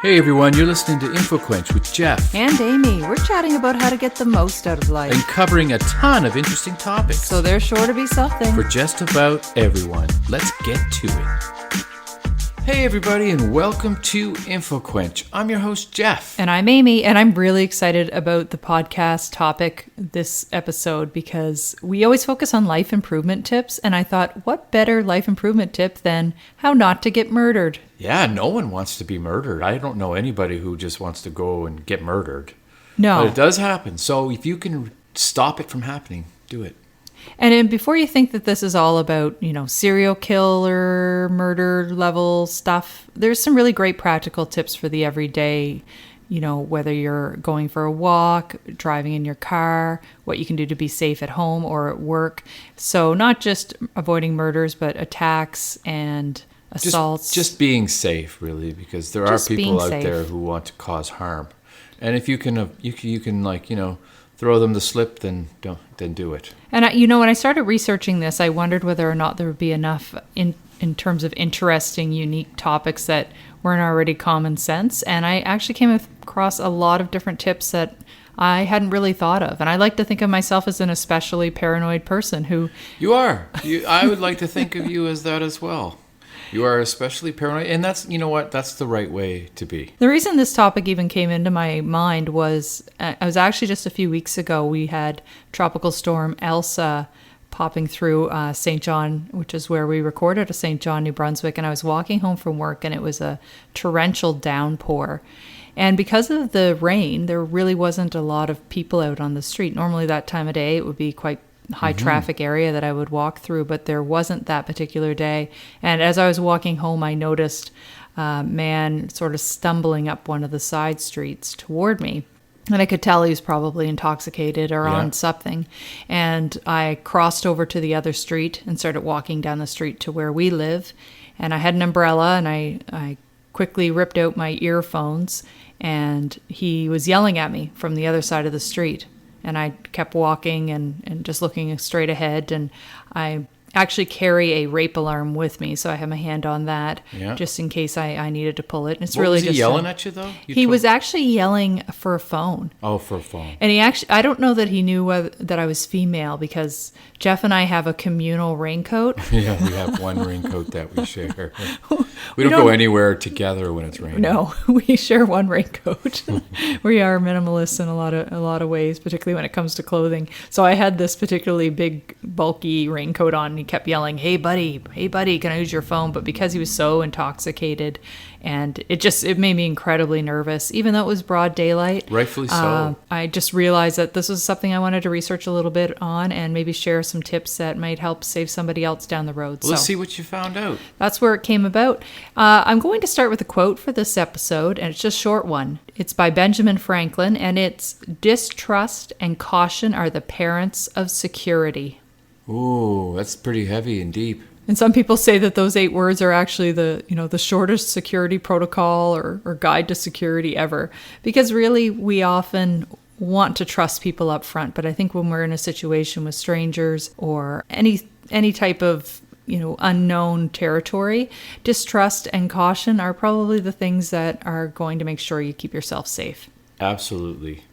Hey everyone, you're listening to InfoQuench with Jeff. And Amy. We're chatting about how to get the most out of life. And covering a ton of interesting topics. So there's sure to be something. For just about everyone. Let's get to it. Hey everybody, and welcome to InfoQuench. I'm your host, Jeff. And I'm Amy, and I'm really excited about the podcast topic this episode because we always focus on life improvement tips, and I thought, what better life improvement tip than how not to get murdered? Yeah, no one wants to be murdered. I don't know anybody who just wants to go and get murdered. No. But it does happen. So if you can stop it from happening, do it. And then before you think that this is all about, serial killer, murder level stuff, there's some really great practical tips for the everyday, whether you're going for a walk, driving in your car, what you can do to be safe at home or at work. So not just avoiding murders, but attacks and assaults. Just being safe, really, because there are people out there who want to cause harm. And if you can, throw them to slip, then do it. And when I started researching this, I wondered whether or not there would be enough in terms of interesting, unique topics that weren't already common sense. And I actually came across a lot of different tips that I hadn't really thought of. And I like to think of myself as an especially paranoid person who... You are. I would like to think of you as that as well. You are especially paranoid, and that's the right way to be. The reason this topic even came into my mind was, I was actually just a few weeks ago, we had Tropical Storm Elsa popping through St. John, which is where we recorded, St. John, New Brunswick, and I was walking home from work, and it was a torrential downpour. And because of the rain, there really wasn't a lot of people out on the street. Normally that time of day, it would be quite high traffic area that I would walk through, but there wasn't that particular day. And as I was walking home, I noticed a man sort of stumbling up one of the side streets toward me. And I could tell he was probably intoxicated or on something. And I crossed over to the other street and started walking down the street to where we live. And I had an umbrella, and I quickly ripped out my earphones, and he was yelling at me from the other side of the street. And I kept walking and just looking straight ahead. And I actually carry a rape alarm with me, so I have my hand on that just in case I needed to pull it. And it's what really was he just yelling at you though? He was actually yelling for a phone. Oh, for a phone. And I don't know that he knew that I was female, because Jeff and I have a communal raincoat. Yeah, we have one raincoat that we share. We don't go anywhere together when it's raining. No, we share one raincoat. We are minimalists in a lot of ways, particularly when it comes to clothing. So I had this particularly big, bulky raincoat on, and he kept yelling, hey buddy, can I use your phone? But because he was so intoxicated, and it made me incredibly nervous, even though it was broad daylight. Rightfully so. I just realized that this was something I wanted to research a little bit on and maybe share some tips that might help save somebody else down the road. Let's see what you found out. That's where it came about. I'm going to start with a quote for this episode, and it's just a short one. It's by Benjamin Franklin, and it's, distrust and caution are the parents of security. Ooh, that's pretty heavy and deep. And some people say that those 8 words are actually the shortest security protocol or guide to security ever. Because really, we often want to trust people up front. But I think when we're in a situation with strangers or any type of unknown territory, distrust and caution are probably the things that are going to make sure you keep yourself safe. Absolutely.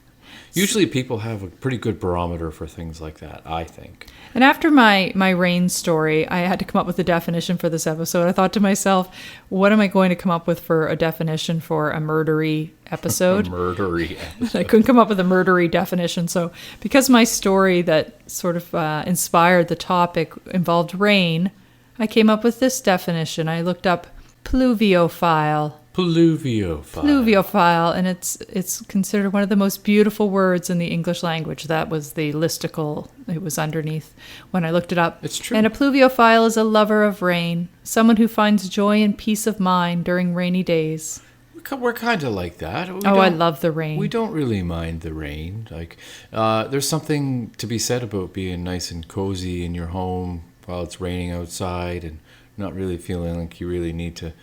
Usually people have a pretty good barometer for things like that, I think. And after my rain story, I had to come up with a definition for this episode. I thought to myself, what am I going to come up with for a definition for a murdery episode? A murdery episode. I couldn't come up with a murdery definition. So because my story that sort of inspired the topic involved rain, I came up with this definition. I looked up pluviophile. Pluviophile, and it's considered one of the most beautiful words in the English language. That was the listicle. It was underneath when I looked it up. It's true. And a pluviophile is a lover of rain, someone who finds joy and peace of mind during rainy days. We're kind of like that. I love the rain. We don't really mind the rain. Like, there's something to be said about being nice and cozy in your home while it's raining outside and not really feeling like you really need to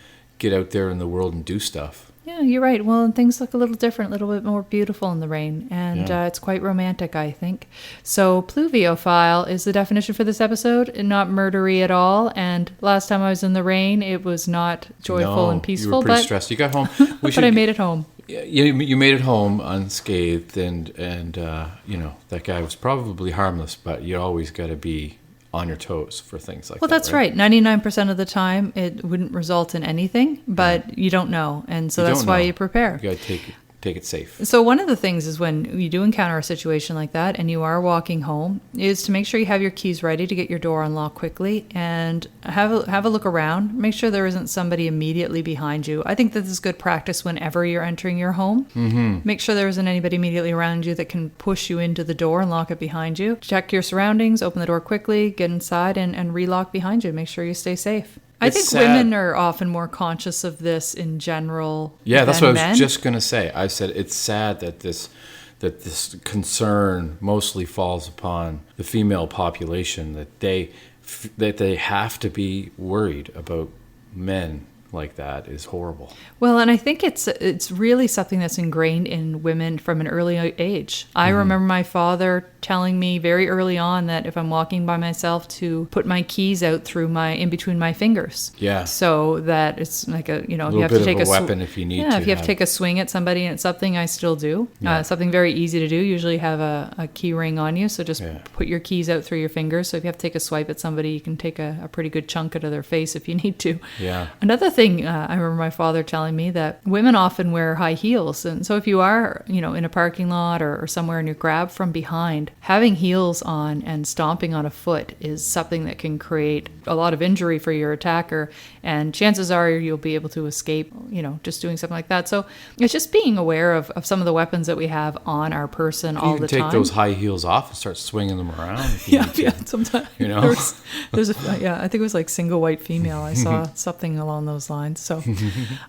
get out there in the world and do stuff. Yeah, you're right. Well, and things look a little different, a little bit more beautiful in the rain, and Yeah. it's quite romantic, I think. So, pluviophile is the definition for this episode, and not murdery at all. And last time I was in the rain, it was not joyful and peaceful. You were pretty but stressed. You got home. but I made it home. You made it home unscathed, and that guy was probably harmless. But you always got to be on your toes for things like that. Well, that's right. 99% of the time, it wouldn't result in anything, but you don't know. And so that's why you prepare. You got to take it safe. So one of the things is when you do encounter a situation like that and you are walking home is to make sure you have your keys ready to get your door unlocked quickly and have a look around. Make sure there isn't somebody immediately behind you. I think this is good practice whenever you're entering your home. Mm-hmm. Make sure there isn't anybody immediately around you that can push you into the door and lock it behind you. Check your surroundings, open the door quickly, get inside and relock behind you. Make sure you stay safe. I think sad. Women are often more conscious of this in general. Yeah, that's what men. I was just going to say. I said it's sad that this concern mostly falls upon the female population, that they have to be worried about men like that is horrible. Well, and I think it's really something that's ingrained in women from an early age. I remember my father telling me very early on that if I'm walking by myself to put my keys out in between my fingers. Yeah. So that it's like if you have bit to take of a weapon if you need to. Yeah, if you have to take a swing at somebody, and it's something I still do. Yeah. Something very easy to do. Usually have a key ring on you, so just put your keys out through your fingers. So if you have to take a swipe at somebody, you can take a pretty good chunk out of their face if you need to. Yeah. Another thing, I remember my father telling me that women often wear high heels. And so if you are, in a parking lot or somewhere and you're grabbed from behind, having heels on and stomping on a foot is something that can create a lot of injury for your attacker. And chances are you'll be able to escape, just doing something like that. So it's just being aware of some of the weapons that we have on our person all the time. You can take those high heels off and start swinging them around. If you need to. Yeah, sometimes. There's I think it was like single white female. I saw something along those lines. So,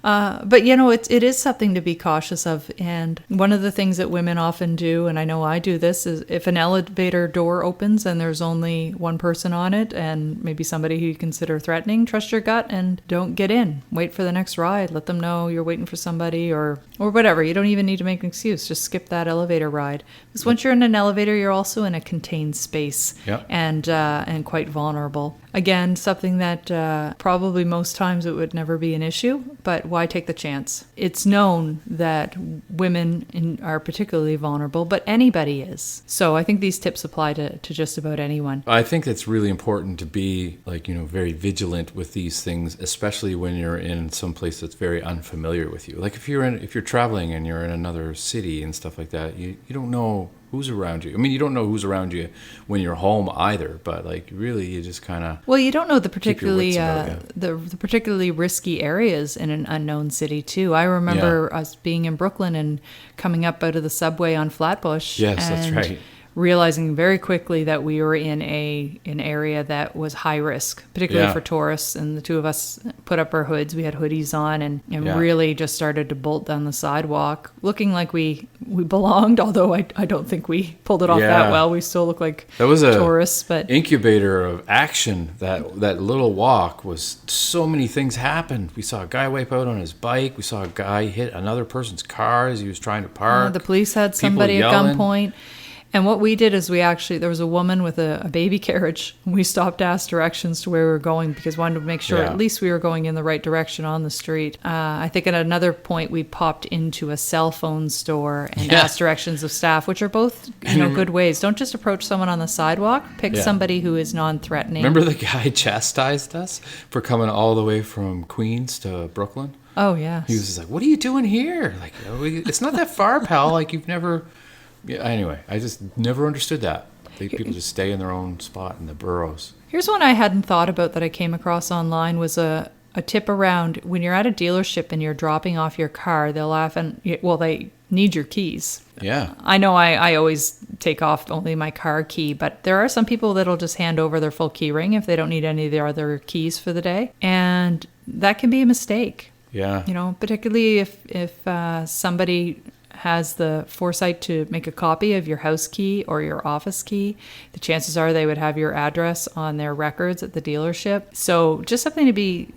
but it is something to be cautious of. And one of the things that women often do, and I know I do this, is if an elevator door opens and there's only one person on it and maybe somebody who you consider threatening, trust your gut and don't get in. Wait for the next ride. Let them know you're waiting for somebody or whatever. You don't even need to make an excuse. Just skip that elevator ride. Because once you're in an elevator, you're also in a contained space. Yep. And quite vulnerable. Again, something that probably most times it would never be an issue, but why take the chance? It's known that women are particularly vulnerable, but anybody is. So I think these tips apply to just about anyone. I think it's really important to be very vigilant with these things, especially when you're in some place that's very unfamiliar with you. Like if you're traveling and you're in another city and stuff like that, you don't know who's around you. I mean, you don't know who's around you when you're home either, but really you just kind of... Well, you don't know the particularly risky areas in an unknown city too. I remember us being in Brooklyn and coming up out of the subway on Flatbush. Yes, that's right. Realizing very quickly that we were in an area that was high risk, particularly for tourists. And the two of us put up our hoods. We had hoodies on and really just started to bolt down the sidewalk, looking like we belonged, although I don't think we pulled it off that well. We still look like that was tourists. But incubator of action, that little walk was so many things happened. We saw a guy wipe out on his bike. We saw a guy hit another person's car as he was trying to park. The police had somebody at gunpoint. And what we did is there was a woman with a baby carriage. We stopped to ask directions to where we were going because we wanted to make sure at least we were going in the right direction on the street. I think at another point we popped into a cell phone store and asked directions of staff, which are both good ways. Don't just approach someone on the sidewalk. Pick somebody who is non-threatening. Remember the guy chastised us for coming all the way from Queens to Brooklyn? Oh, yeah. He was just like, what are you doing here? Like, it's not that far, pal. Like, you've never... Yeah, anyway, I just never understood that. People just stay in their own spot in the boroughs. Here's one I hadn't thought about that I came across online was a tip around when you're at a dealership and you're dropping off your car, they need your keys. Yeah. I know I always take off only my car key, but there are some people that'll just hand over their full key ring if they don't need any of their other keys for the day. And that can be a mistake. Yeah. Particularly if somebody has the foresight to make a copy of your house key or your office key, the chances are they would have your address on their records at the dealership. So just something to be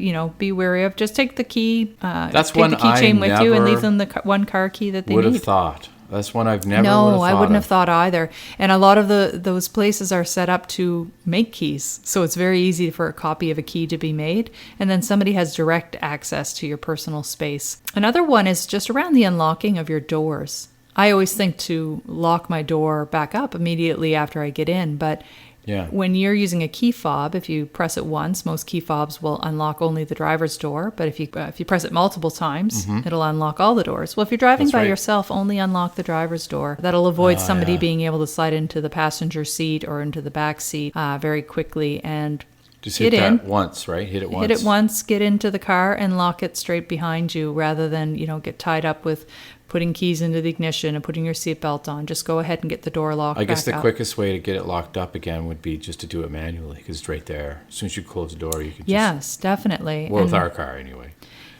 wary of. Just take the key, That's take one the keychain with you and leave never them the one car key that they would need. have thought. That's one I've never would No, have I thought wouldn't of. have thought either. And a lot of those places are set up to make keys. So it's very easy for a copy of a key to be made. And then somebody has direct access to your personal space. Another one is just around the unlocking of your doors. I always think to lock my door back up immediately after I get in. But Yeah. when you're using a key fob, if you press it once, most key fobs will unlock only the driver's door. But if you press it multiple times, it'll unlock all the doors. Well, if you're driving That's by right. yourself, only unlock the driver's door. That'll avoid somebody yeah. being able to slide into the passenger seat or into the back seat very quickly and Just get hit in. that once, right? Hit it once. Hit it once, get into the car, and lock it straight behind you rather than, get tied up with putting keys into the ignition and putting your seatbelt on. Just go ahead and get the door locked I guess back the up. quickest way to get it locked up again would be just to do it manually because it's right there. As soon as you close the door, you can just... Yes, definitely. Well, with And, our car anyway.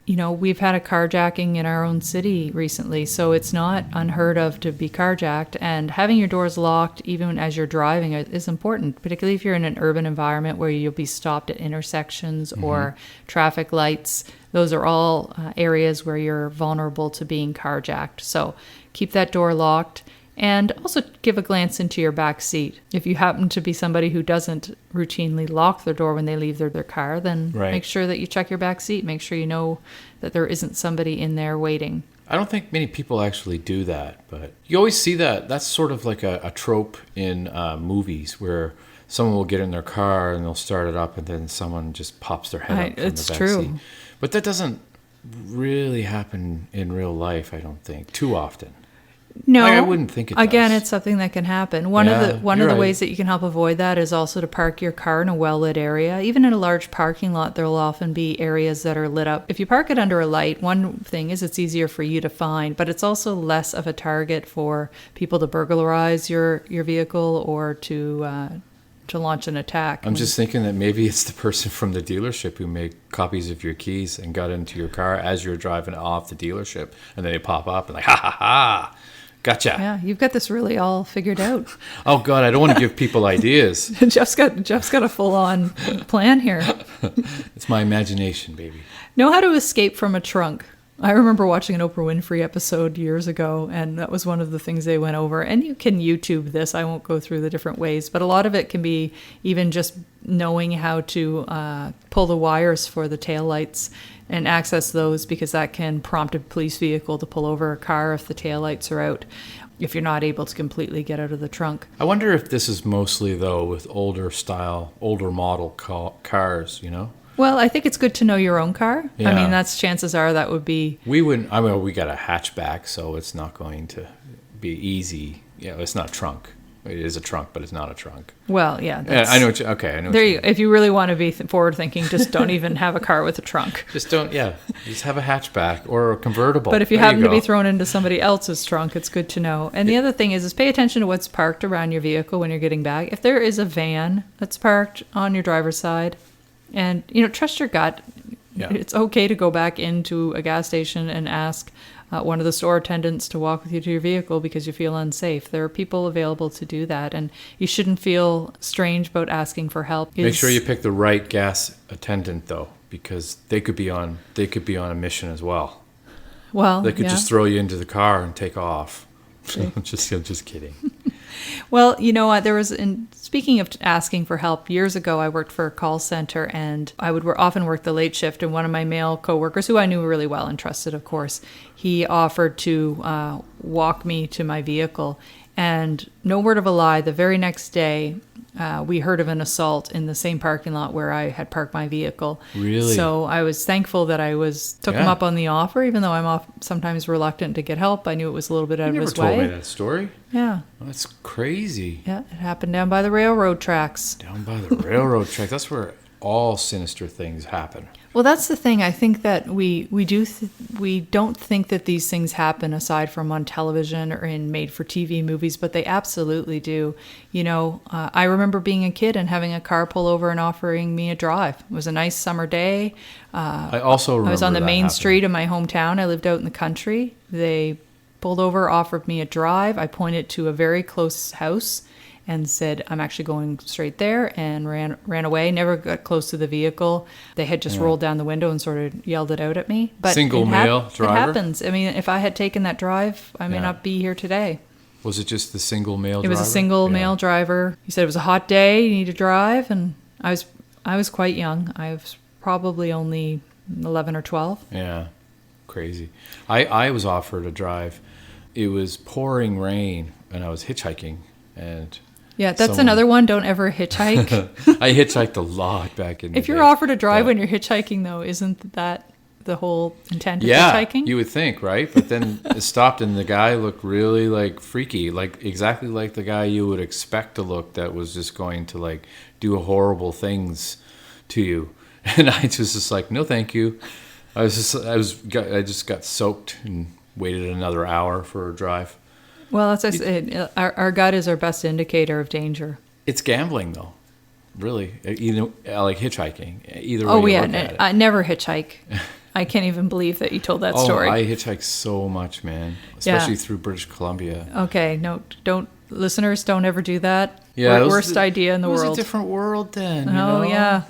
we've had a carjacking in our own city recently, so it's not unheard of to be carjacked. And having your doors locked, even as you're driving, is important, particularly if you're in an urban environment where you'll be stopped at intersections or traffic lights. Those are all areas where you're vulnerable to being carjacked. So keep that door locked. And also give a glance into your back seat. If you happen to be somebody who doesn't routinely lock their door when they leave their car, then Right. make sure that you check your back seat. Make sure you know that there isn't somebody in there waiting. I don't think many people actually do that, but you always see that. That's sort of like a trope in movies where someone will get in their car and they'll start it up and then someone just pops their head up from It's the back true. seat. But that doesn't really happen in real life, I don't think, too often. No, I wouldn't think it Again, does. it's something that can happen. One of Yeah, the you're right. ways that you can help avoid that is also to park your car in a well-lit area. Even in a large parking lot, there will often be areas that are lit up. If you park it under a light, one thing is it's easier for you to find, but it's also less of a target for people to burglarize your vehicle or to launch an attack. I'm just thinking that maybe it's the person from the dealership who made copies of your keys and got into your car as you're driving off the dealership, and then they pop up and like, ha ha ha, gotcha. Yeah, you've got this really all figured out. Oh God, I don't want to give people ideas. Jeff's got a full-on plan here. It's my imagination, baby. Know how to escape from a trunk. I remember watching an Oprah Winfrey episode years ago, and that was one of the things they went over. And you can YouTube this. I won't go through the different ways, but a lot of it can be even just knowing how to pull the wires for the taillights and access those, because that can prompt a police vehicle to pull over a car if the taillights are out, if you're not able to completely get out of the trunk. I wonder if this is mostly, though, with older model cars, Well, I think it's good to know your own car. I Yeah. mean, chances are that would be... We wouldn't, we got a hatchback, so it's not going to be easy. It's not a trunk. It is a trunk, but it's not a trunk. Well, yeah. Yeah, I know. Okay, I know. There you go. If you really want to be forward-thinking, just don't even have a car with a trunk. Just don't. Yeah, just have a hatchback or a convertible. But if you There happen to be go. thrown into somebody else's trunk, it's good to know. And the other thing is pay attention to what's parked around your vehicle when you're getting back. If there is a van that's parked on your driver's side, and trust your gut. Yeah. It's okay to go back into a gas station and ask one of the store attendants to walk with you to your vehicle because you feel unsafe. There are people available to do that, and you shouldn't feel strange about asking for help. Make sure you pick the right gas attendant, though, because they could be on a mission as well. Well, They could yeah. just throw you into the car and take off. I'm just kidding. Well, there was, speaking of asking for help, years ago I worked for a call center, and I would often work the late shift, and one of my male coworkers, who I knew really well and trusted, of course, he offered to walk me to my vehicle. And no word of a lie, the very next day, we heard of an assault in the same parking lot where I had parked my vehicle. Really? So I was thankful that I took him Yeah. up on the offer, even though I'm sometimes reluctant to get help. I knew it was a little bit out You of never his told way. me that story. Yeah. Oh, that's crazy. Yeah, it happened down by the railroad tracks. Down by the railroad track. That's where all sinister things happen. Well, that's the thing. I think that we don't think that these things happen aside from on television or in made-for-TV movies, but they absolutely do. I remember being a kid and having a car pull over and offering me a drive. It was a nice summer day. I also remember I was on the that main happening. street of my hometown. I lived out in the country. They pulled over, offered me a drive. I pointed to a very close house and said, I'm actually going straight there, and ran away. Never got close to the vehicle. They had just rolled down the window and sort of yelled it out at me. But Single male driver? It happens. I mean, if I had taken that drive, I may not be here today. Was it just the single male driver? It was a single male driver. He said it was a hot day, you need to drive, and I was quite young. I was probably only 11 or 12. Yeah, crazy. I was offered a drive. It was pouring rain, and I was hitchhiking, and yeah, that's another one. Don't ever hitchhike. I hitchhiked a lot back in the If you're day. offered a drive when you're hitchhiking, though, isn't that the whole intent of hitchhiking? You would think, right? But then it stopped, and the guy looked really like freaky, like exactly like the guy you would expect to look that was just going to like do horrible things to you. And I was just like, no, thank you. I just got soaked and waited another hour for a drive. Well, as I said, our gut is our best indicator of danger. It's gambling, though. Really, like hitchhiking. Either way. Oh you yeah, look at it. I never hitchhike. I can't even believe that you told that story. I hitchhiked so much, man. Especially through British Columbia. Okay, no, don't listeners, don't ever do that. Yeah, worst idea in the world. It was a different world then. Oh yeah.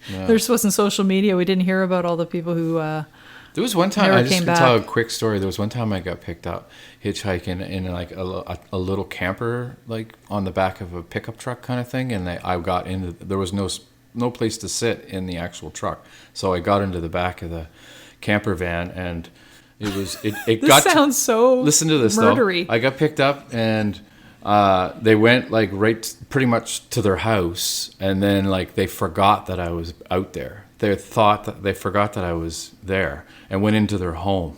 There just wasn't social media. We didn't hear about all the people who. There was one time, never I just came can tell a back. quick story. There was one time I got picked up hitchhiking in like a little camper, like on the back of a pickup truck kind of thing. And I got into, there was no place to sit in the actual truck. So I got into the back of the camper van, and it This sounds so listen to this murdery. though. I got picked up, and they went like pretty much to their house, and then like they forgot that I was out there. They forgot that I was there, and went into their home.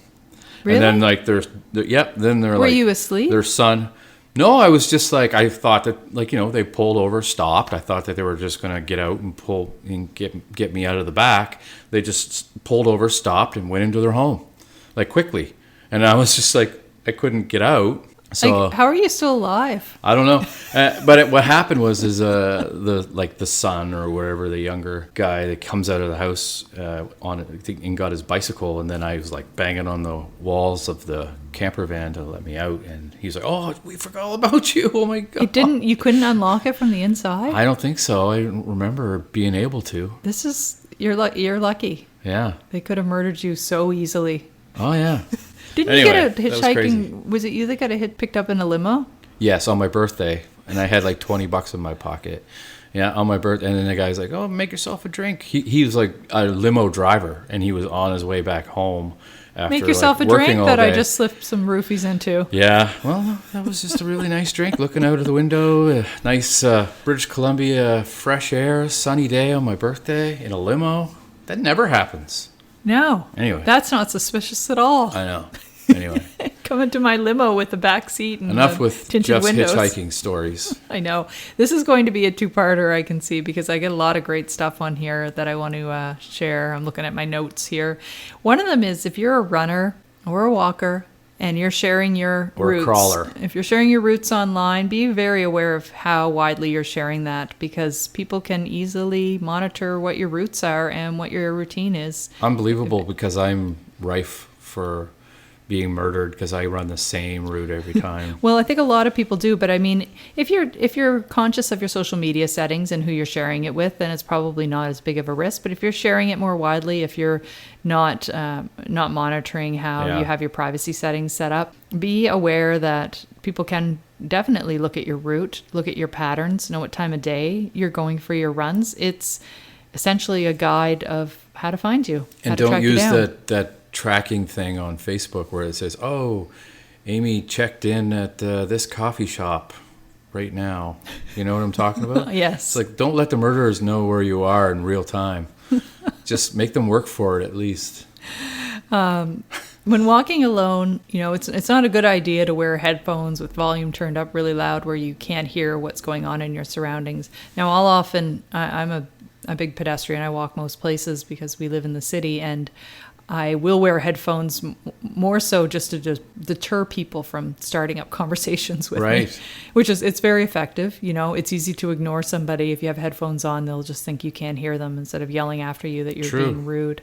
Really? And then like then they're like, Were you asleep? Their son. No, I was just like, I thought that like, they pulled over, stopped. I thought that they were just gonna get out and pull and get me out of the back. They just pulled over, stopped, and went into their home, like quickly. And I was just like, I couldn't get out. So like, how are you still alive? I don't know, but what happened was the son or wherever, the younger guy that comes out of the house and got his bicycle, and then I was like banging on the walls of the camper van to let me out, and he's like, "Oh, we forgot all about you! Oh my god!" You couldn't unlock it from the inside? I don't think so. I don't remember being able to. You're lucky. Yeah. They could have murdered you so easily. Oh yeah. Didn't you get a that was hitchhiking? crazy. Was it you that got picked up in a limo? Yes, on my birthday, and I had like $20 in my pocket. Yeah, on my birthday, and then the guy's like, "Oh, make yourself a drink." He was like a limo driver, and he was on his way back home. After, Make yourself like, a drink working all that I day. just slipped some roofies into. Yeah, well, that was just a really nice drink. Looking out of the window, a nice British Columbia fresh air, sunny day on my birthday in a limo. That never happens. No. Anyway. That's not suspicious at all. I know. Anyway, Come into my limo with the back seat and enough the with tinted Jeff's windows. hitchhiking stories. I know. This is going to be a two-parter, I can see, because I get a lot of great stuff on here that I want to share. I'm looking at my notes here. One of them is if you're a runner or a walker and you're sharing your Or a routes. crawler. If you're sharing your routes online, be very aware of how widely you're sharing that, because people can easily monitor what your routes are and what your routine is. Unbelievable, because I'm rife for being murdered because I run the same route every time. Well, I think a lot of people do, but I mean, if you're conscious of your social media settings and who you're sharing it with, then it's probably not as big of a risk. But if you're sharing it more widely, if you're not monitoring how you have your privacy settings set up, be aware that people can definitely look at your route, look at your patterns, know what time of day you're going for your runs. It's essentially a guide of how to find you, how And to don't track you use down. that tracking thing on Facebook where it says, "Oh, Amy checked in at this coffee shop right now." You know what I'm talking about? Yes. It's like, don't let the murderers know where you are in real time. Just make them work for it at least. When walking alone, it's not a good idea to wear headphones with volume turned up really loud where you can't hear what's going on in your surroundings. Now, I'm a big pedestrian. I walk most places because we live in the city, and I will wear headphones more so just to deter people from starting up conversations with me, Right. it's very effective. It's easy to ignore somebody. If you have headphones on, they'll just think you can't hear them instead of yelling after you that you're True. being rude.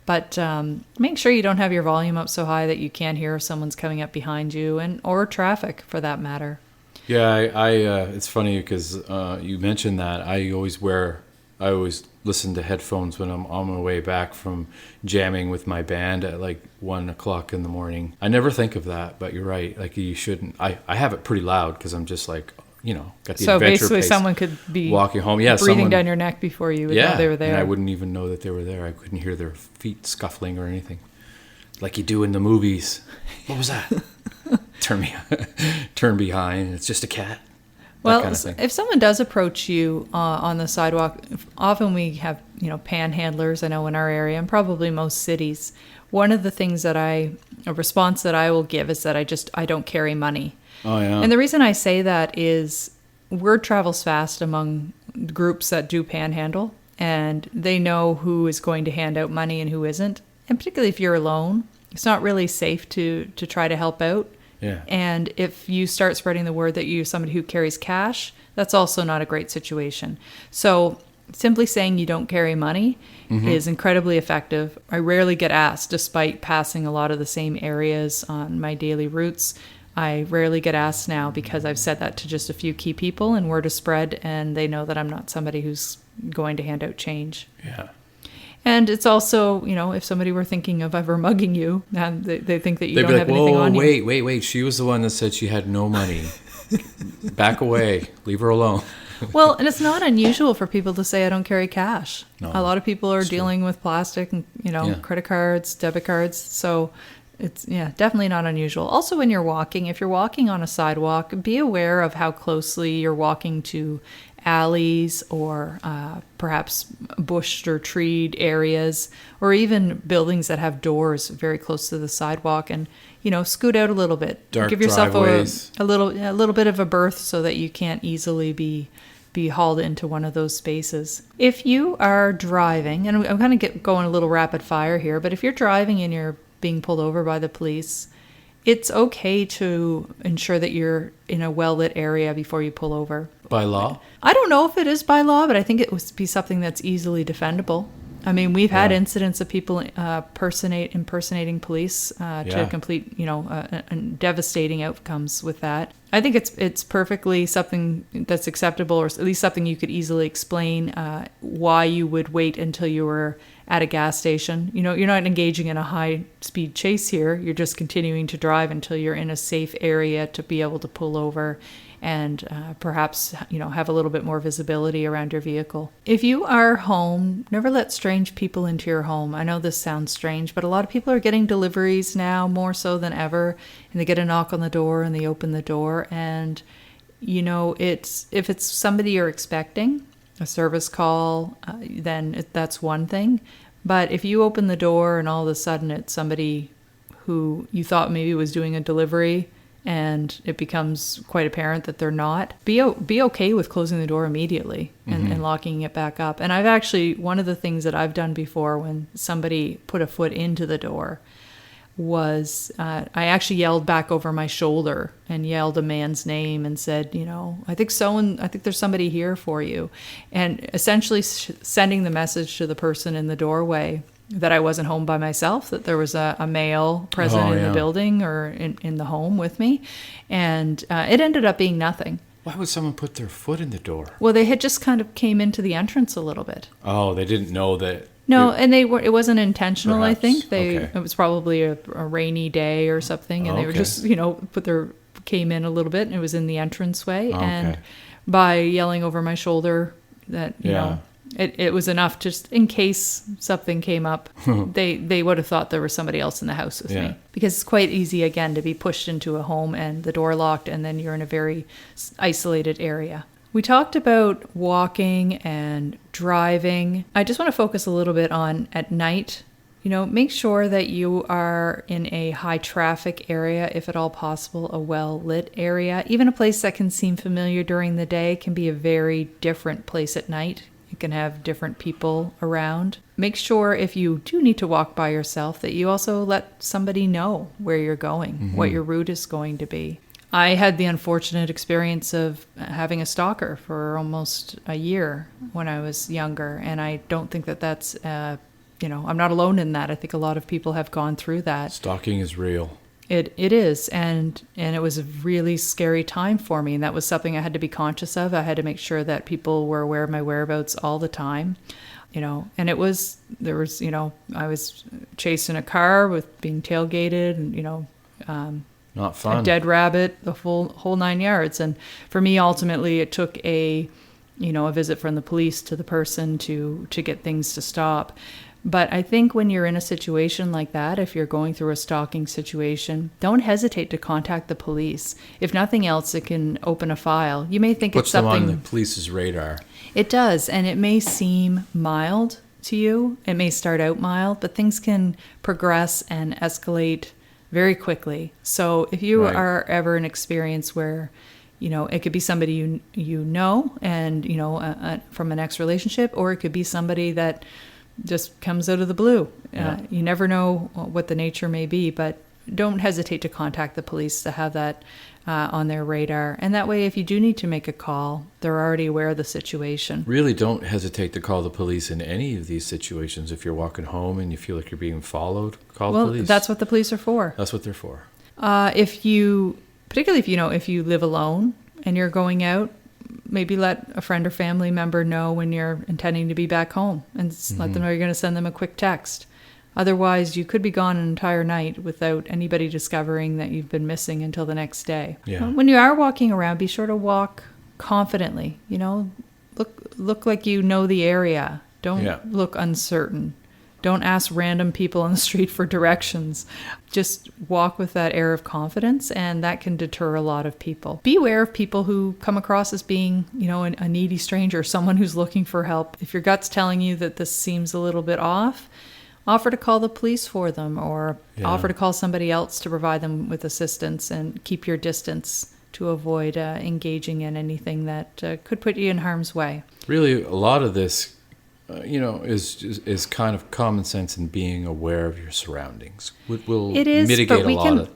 But make sure you don't have your volume up so high that you can't hear if someone's coming up behind you, or traffic for that matter. Yeah, I it's funny because you mentioned that. I always listen to headphones when I'm on my way back from jamming with my band at like 1:00 in the morning. I never think of that, but you're right. Like you shouldn't. I have it pretty loud because I'm just like, got the So adventure basically, pace. someone could be Walking home, yeah, breathing someone, down your neck before you would know they were there. and I wouldn't even know that they were there. I couldn't hear their feet scuffling or anything, like you do in the movies. What was that? Turn behind. It's just a cat. Well, kind of thing. if someone does approach you on the sidewalk, often we have, panhandlers, I know in our area and probably most cities. One of the things a response that I will give is that I don't carry money. Oh, yeah. And the reason I say that is word travels fast among groups that do panhandle, and they know who is going to hand out money and who isn't. And particularly if you're alone, it's not really safe to try to help out. Yeah. And if you start spreading the word that you're somebody who carries cash, that's also not a great situation. So simply saying you don't carry money is incredibly effective. I rarely get asked, despite passing a lot of the same areas on my daily routes. I rarely get asked now because I've said that to just a few key people and word is spread, and they know that I'm not somebody who's going to hand out change. Yeah. And it's also, if somebody were thinking of ever mugging you, and they think that you They'd don't be like, have anything on you. wait. She was the one that said she had no money. Back away. Leave her alone. Well, and it's not unusual for people to say, I don't carry cash. No, a lot of people are dealing with plastic and, credit cards, debit cards. So it's, definitely not unusual. Also, when you're walking, if you're walking on a sidewalk, be aware of how closely you're walking to alleys or perhaps bushed or treed areas, or even buildings that have doors very close to the sidewalk, and scoot out a little bit. Dark Give yourself driveways. a little bit of a berth so that you can't easily be hauled into one of those spaces. If you are driving, and I'm going to get going a little rapid fire here, but if you're driving and you're being pulled over by the police, it's okay to ensure that you're in a well-lit area before you pull over. By law? I don't know if it is by law, but I think it would be something that's easily defendable. I mean, we've had incidents of people impersonating police to complete, devastating outcomes with that. I think it's perfectly something that's acceptable, or at least something you could easily explain why you would wait until you were at a gas station. You're not engaging in a high-speed chase here. You're just continuing to drive until you're in a safe area to be able to pull over and perhaps, have a little bit more visibility around your vehicle. If you are home, never let strange people into your home. I know this sounds strange, but a lot of people are getting deliveries now more so than ever, and they get a knock on the door and they open the door, and, if it's somebody you're expecting, a service call, then that's one thing. But if you open the door and all of a sudden it's somebody who you thought maybe was doing a delivery, and it becomes quite apparent that they're not, be okay with closing the door immediately and locking it back up. And one of the things that I've done before when somebody put a foot into the door was I actually yelled back over my shoulder and yelled a man's name and said, I think there's somebody here for you. And essentially sending the message to the person in the doorway that I wasn't home by myself, that there was a male present in the building or in the home with me. And it ended up being nothing. Why would someone put their foot in the door? Well, they had just kind of came into the entrance a little bit. Oh, they didn't know that. No, and it wasn't intentional, Perhaps. I think. Okay. It was probably a rainy day or something, and they were just, came in a little bit, and it was in the entranceway. Okay. And by yelling over my shoulder that, it was enough just in case something came up. They would have thought there was somebody else in the house with me. Because it's quite easy, again, to be pushed into a home and the door locked, and then you're in a very isolated area. We talked about walking and driving. I just want to focus a little bit on at night. Make sure that you are in a high traffic area, if at all possible, a well-lit area. Even a place that can seem familiar during the day can be a very different place at night. You can have different people around. Make sure if you do need to walk by yourself that you also let somebody know where you're going, what your route is going to be. I had the unfortunate experience of having a stalker for almost a year when I was younger, and I don't think that that's I'm not alone in that. I think a lot of people have gone through that. Stalking is real. It is, and it was a really scary time for me, and that was something I had to be conscious of. I had to make sure that people were aware of my whereabouts all the time, and I was chasing a car with being tailgated, and not fun. a dead rabbit, the whole 9 yards. And for me, ultimately, it took a visit from the police to the person to get things to stop. But I think when you're in a situation like that, if you're going through a stalking situation, don't hesitate to contact the police. If nothing else, it can open a file. You may think Puts it's something... them on the police's radar. It does, and it may seem mild to you. It may start out mild, but things can progress and escalate very quickly. So if you are ever in an experience where, it could be somebody you know, and, from an ex-relationship, or it could be somebody that just comes out of the blue. You never know what the nature may be, but don't hesitate to contact the police to have that on their radar. And that way, if you do need to make a call, they're already aware of the situation. Really don't hesitate to call the police in any of these situations. If you're walking home and you feel like you're being followed, call the police. That's what the police are for. That's what they're for. Particularly if you live alone and you're going out, maybe let a friend or family member know when you're intending to be back home, and let them know you're going to send them a quick text. Otherwise, you could be gone an entire night without anybody discovering that you've been missing until the next day. Yeah. When you are walking around, be sure to walk confidently. Look like you know the area. Don't look uncertain. Don't ask random people on the street for directions. Just walk with that air of confidence, and that can deter a lot of people. Be aware of people who come across as being, a needy stranger, someone who's looking for help. If your gut's telling you that this seems a little bit off, offer to call the police for them, or offer to call somebody else to provide them with assistance, and keep your distance to avoid engaging in anything that could put you in harm's way. Really, a lot of this is kind of common sense and being aware of your surroundings. Will mitigate a lot of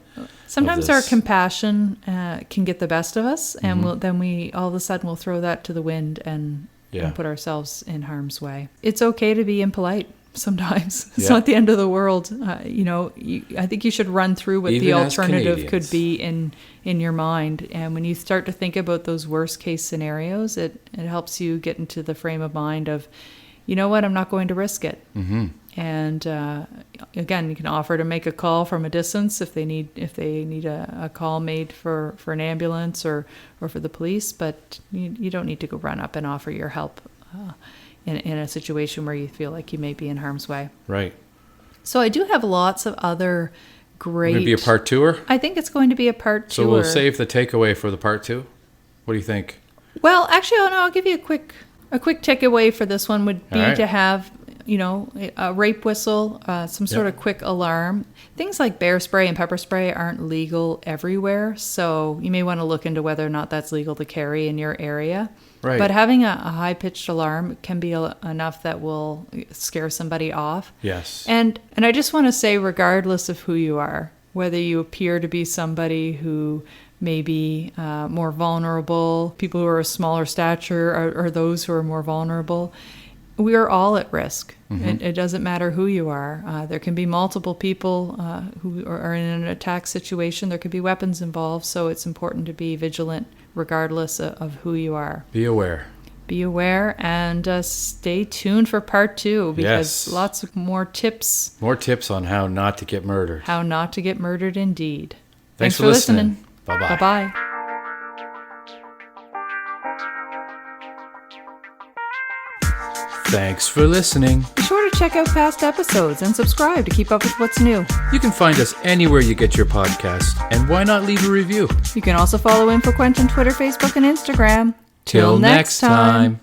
sometimes our compassion can get the best of us, and then we all of a sudden will throw that to the wind and put ourselves in harm's way. It's okay to be impolite sometimes. It's not the end of the world. I think you should run through what Even the alternative could Canadians. be in your mind. And when you start to think about those worst case scenarios, it helps you get into the frame of mind of, you know what, I'm not going to risk it. Mm-hmm. And again, you can offer to make a call from a distance if they need a call made for an ambulance or for the police, but you don't need to go run up and offer your help in a situation where you feel like you may be in harm's way. Right. So I do have lots of other great... Maybe a part two-er? I think it's going to be a part two. So we'll save the takeaway for the part two? What do you think? Well, actually, I'll give you a quick takeaway for this one would be to have, a rape whistle, some sort of quick alarm. Things like bear spray and pepper spray aren't legal everywhere, so you may want to look into whether or not that's legal to carry in your area. Right. But having a high-pitched alarm can be enough that will scare somebody off. Yes. And I just want to say, regardless of who you are, whether you appear to be somebody who may be more vulnerable, people who are of smaller stature or those who are more vulnerable, we are all at risk. Mm-hmm. It doesn't matter who you are. There can be multiple people who are in an attack situation. There could be weapons involved, so it's important to be vigilant regardless of who you are. Be aware. Be aware, and stay tuned for part two, because lots of more tips. More tips on how not to get murdered. How not to get murdered, indeed. Thanks for listening. Bye-bye. Bye-bye. Thanks for listening. Be sure to check out past episodes and subscribe to keep up with what's new. You can find us anywhere you get your podcast, and why not leave a review? You can also follow InfoQuench on Twitter, Facebook, and Instagram. Till next time.